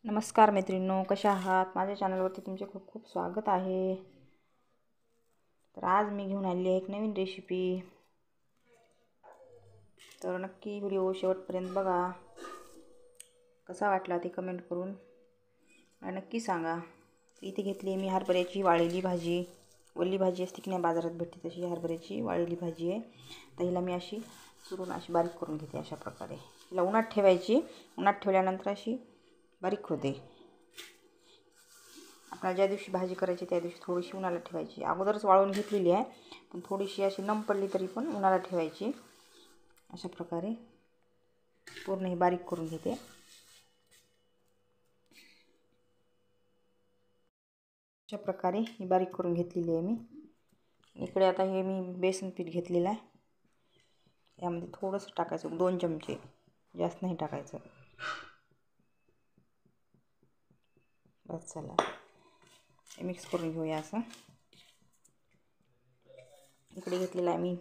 नमस्कार मैत्रिणींनो, कशा आहात? माझ्या चॅनलवरती तुमचे खूप खूप स्वागत आहे. तर आज मी घेऊन आली आहे एक नवीन रेसिपी. तर नक्की व्हिडिओ शेवटपर्यंत बघा. कसा वाटला ते कमेंट करून नक्की सांगा. इथे घेतली आहे मी हरभऱ्याची वाळलेली भाजी. वल्ली भाजी असते की नाही बाजारात भेटते तशी हरभऱ्याची वाळलेली भाजी आहे. तर हिला मी अशी चुरून अशी बारीक करून घेते. अशा प्रकारे हिला उन्हात ठेवायची. उन्हात ठेवल्यानंतर अशी बारीक होते. आपल्याला ज्या दिवशी भाजी करायची त्या दिवशी थोडीशी उन्हाला ठेवायची. अगोदरच वाळून घेतलेली आहे, पण थोडीशी अशी नम पडली तरी पण उन्हाला ठेवायची. अशा प्रकारे पूर्ण ही बारीक करून घेते. अशा प्रकारे ही बारीक करून घेतलेली आहे मी. इकडे आता हे मी बेसन पीठ घेतलेलं आहे. यामध्ये थोडंसं टाकायचं, 2 चमचे, जास्त नाही टाकायचं. बस चला, मिक्स करून घेऊया असं. इकडे घेतलेला आहे मी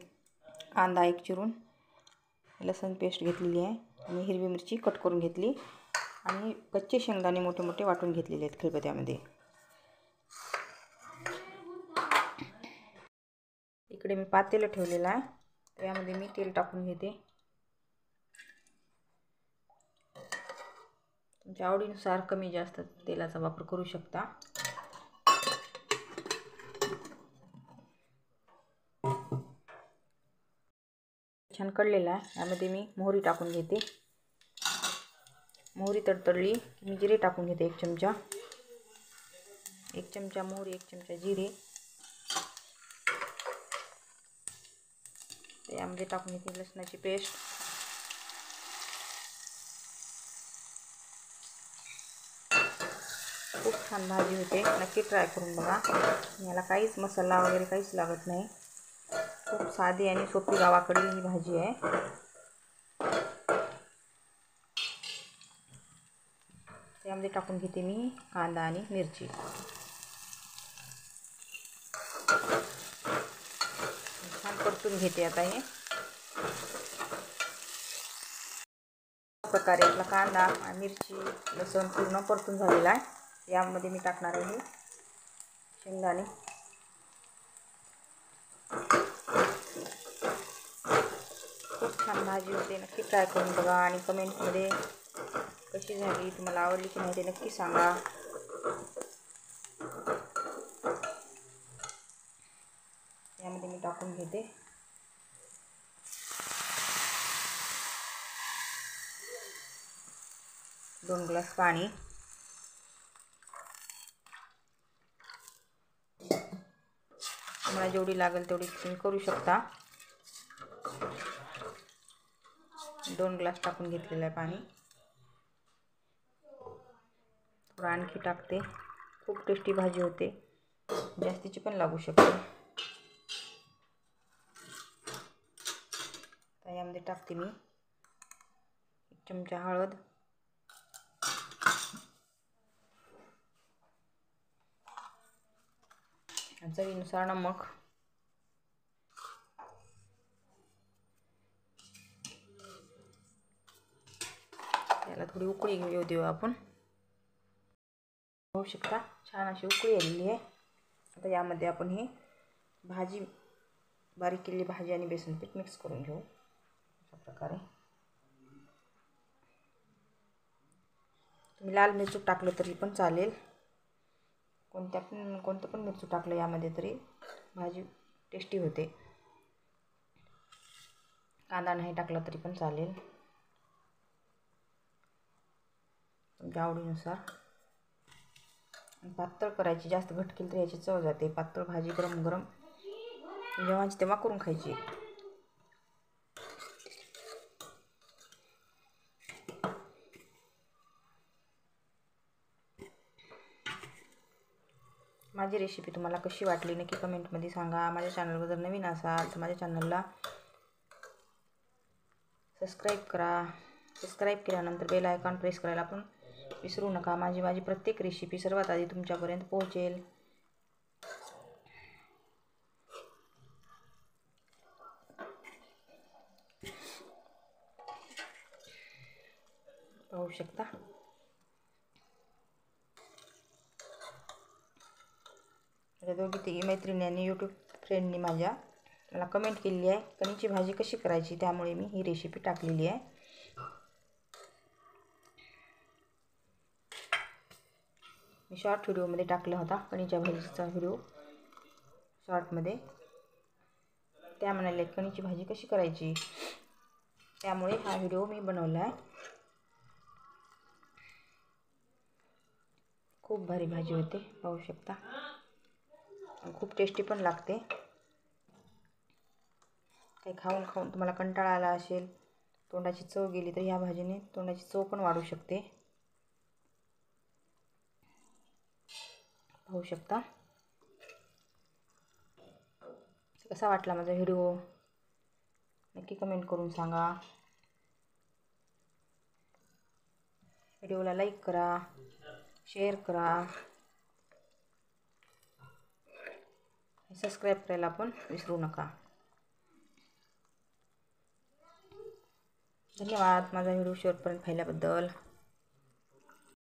कांदा एक चिरून, लसूण पेस्ट घेतलेली आहे आणि हिरवी मिरची कट करून घेतली आणि कच्चे शेंगदाणे मोठे मोठे वाटून घेतलेले आहेत खलबत्त्यामध्ये. इकडे मी पातेलं ठेवलेलं आहे, त्यामध्ये मी तेल टाकून घेते. तुमच्या आवडीनुसार कमी जास्त तेलाचा वापर करू शकता. छान कढलेला आहे. यामध्ये मी मोहरी टाकून घेते. मोहरी तडतडली मी जिरे टाकून घेते. 1 चमचा, 1 चमचा मोहरी, 1 चमचा जिरे. यामध्ये टाकून घेते लसणाची पेस्ट. खूप छान भाजी होते, नक्की ट्राय करून बघा. याला काहीच मसाला वगैरे काहीच लागत नाही. खूप साधी आणि सोपी गावाकडील ही भाजी आहे. त्यामध्ये टाकून घेते मी कांदा आणि मिरची. छान परतून घेते. आता हे प्रकारे आपला कांदा, मिरची, लसूण पूर्ण परतून झालेला आहे. यामध्ये मी टाकणार आहे शेंगदाणे. खूप छान भाजी होते, नक्की ट्राय करून बघा आणि कमेंटमध्ये कशी झाली, तुम्हाला आवडली की नाही ते नक्की सांगा. यामध्ये मी टाकून घेते 2 ग्लास पाणी. तुम्हाला जेवढी लागेल तेवढी तुम्ही करू शकता. 2 ग्लास टाकून घेतलेलं आहे पाणी. थोडं आणखी टाकते. खूप टेस्टी भाजी होते, जास्तीची पण लागू शकते. तर यामध्ये टाकते मी 1 चमचा हळद, चवीनुसार नमक, याला थोडी उकळी घेऊ देऊ आपण. होऊ शकता छान अशी उकळी आलेली आहे. आता यामध्ये आपण ही भाजी, बारीक केलेली भाजी आणि बेसन पीठ मिक्स करून घेऊ. अशा प्रकारे तुम्ही लाल मिरची टाकलं तरी पण चालेल. कोणतं पण मिरची टाकलं यामध्ये तरी भाजी टेस्टी होते. कांदा नाही टाकला तरी पण चालेल, तुमच्या आवडीनुसार. पातळ करायची, जास्त घट केली तर याची चव जाते. पातळ भाजी गरम गरम जेव्हाची तेव्हा करून खायची. माझी रेसिपी तुम्हाला कशी वाटली नक्की कमेंटमध्ये सांगा. माझ्या चॅनलवर जर नवीन असाल तर माझ्या चॅनलला सबस्क्राईब करा. सबस्क्राईब केल्यानंतर बेल आयकॉन प्रेस करायला पण विसरू नका. माझी प्रत्येक रेसिपी सर्वात आधी तुमच्यापर्यंत पोहोचेल. पाहू शकता माझ्या दोघी तिघी मैत्रिणींनी यूट्यूब फ्रेंडनी माझ्या मला कमेंट केलेली आहे कणीची भाजी कशी करायची, त्यामुळे मी ही रेसिपी टाकलेली आहे. मी शॉर्ट व्हिडिओमध्ये टाकला होता कणीच्या भाजीचा व्हिडिओ शॉर्टमध्ये. त्या म्हणाले कणीची भाजी कशी करायची, त्यामुळे हा व्हिडिओ मी बनवला आहे. खूप भारी भाजी होते, पाहू शकता. खूप टेस्टी पण लागते. काही खाऊन खाऊन तुम्हाला कंटाळा आला असेल, तोंडाची चव गेली, तर ह्या भाजीने तोंडाची चव पण वाढू शकते. पाहू शकता. कसा वाटला माझा व्हिडिओ नक्की कमेंट करून सांगा. व्हिडिओला लाईक करा, शेअर करा, सबस्क्राईब करायला पण विसरू नका. धन्यवाद माझा व्हिडिओ शेवटपर्यंत पाहिल्याबद्दल.